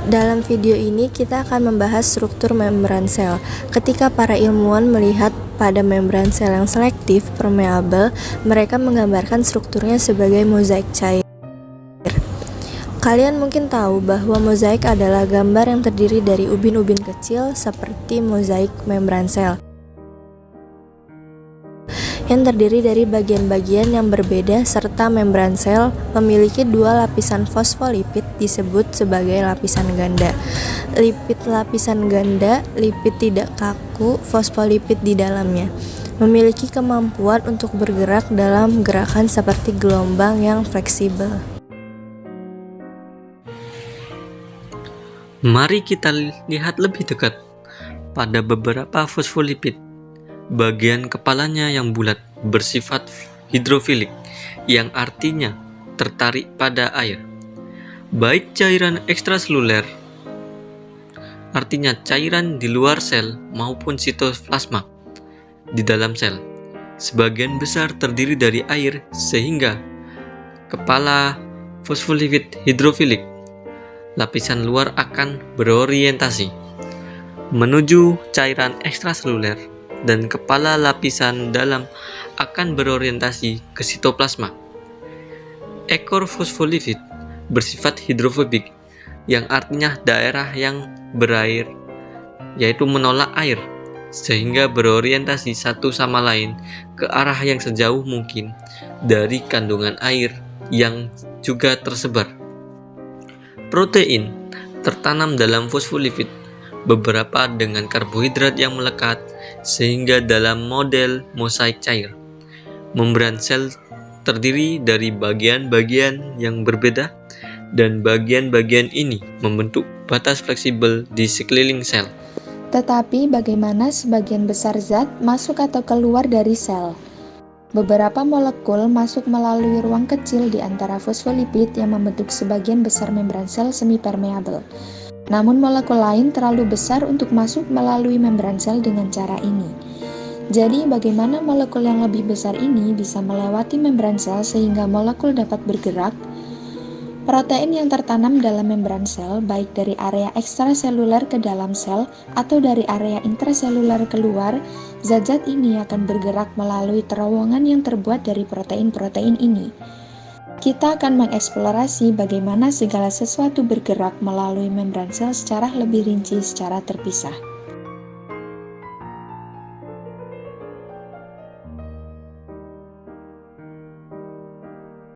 Dalam video ini kita akan membahas struktur membran sel. Ketika para ilmuwan melihat pada membran sel yang selektif, permeabel, mereka menggambarkan strukturnya sebagai mozaik cair. Kalian mungkin tahu bahwa mozaik adalah gambar yang terdiri dari ubin-ubin kecil seperti mozaik membran sel, yang terdiri dari bagian-bagian yang berbeda, serta membran sel memiliki dua lapisan fosfolipid disebut sebagai lapisan ganda. Lipid lapisan ganda, lipid tidak kaku, fosfolipid di dalamnya, memiliki kemampuan untuk bergerak dalam gerakan seperti gelombang yang fleksibel. Mari kita lihat lebih dekat pada beberapa fosfolipid. Bagian kepalanya yang bulat bersifat hidrofilik, yang artinya tertarik pada air. Baik cairan ekstraseluler, artinya cairan di luar sel, maupun sitoplasma di dalam sel. Sebagian besar terdiri dari air, sehingga kepala fosfolipid hidrofilik, lapisan luar akan berorientasi menuju cairan ekstraseluler, dan kepala lapisan dalam akan berorientasi ke sitoplasma. Ekor fosfolipid bersifat hidrofobik, yang artinya daerah yang berair, yaitu menolak air, sehingga berorientasi satu sama lain ke arah yang sejauh mungkin dari kandungan air yang juga tersebar. Protein tertanam dalam fosfolipid, beberapa dengan karbohidrat yang melekat, sehingga dalam model mozaik cair, membran sel terdiri dari bagian-bagian yang berbeda, dan bagian-bagian ini membentuk batas fleksibel di sekeliling sel. Tetapi bagaimana sebagian besar zat masuk atau keluar dari sel? Beberapa molekul masuk melalui ruang kecil di antara fosfolipid yang membentuk sebagian besar membran sel semi-permeabel. Namun molekul lain terlalu besar untuk masuk melalui membran sel dengan cara ini. Jadi bagaimana molekul yang lebih besar ini bisa melewati membran sel sehingga molekul dapat bergerak? Protein yang tertanam dalam membran sel, baik dari area ekstraseluler ke dalam sel atau dari area intraseluler keluar, zat-zat ini akan bergerak melalui terowongan yang terbuat dari protein-protein ini. Kita akan mengeksplorasi bagaimana segala sesuatu bergerak melalui membran sel secara lebih rinci secara terpisah.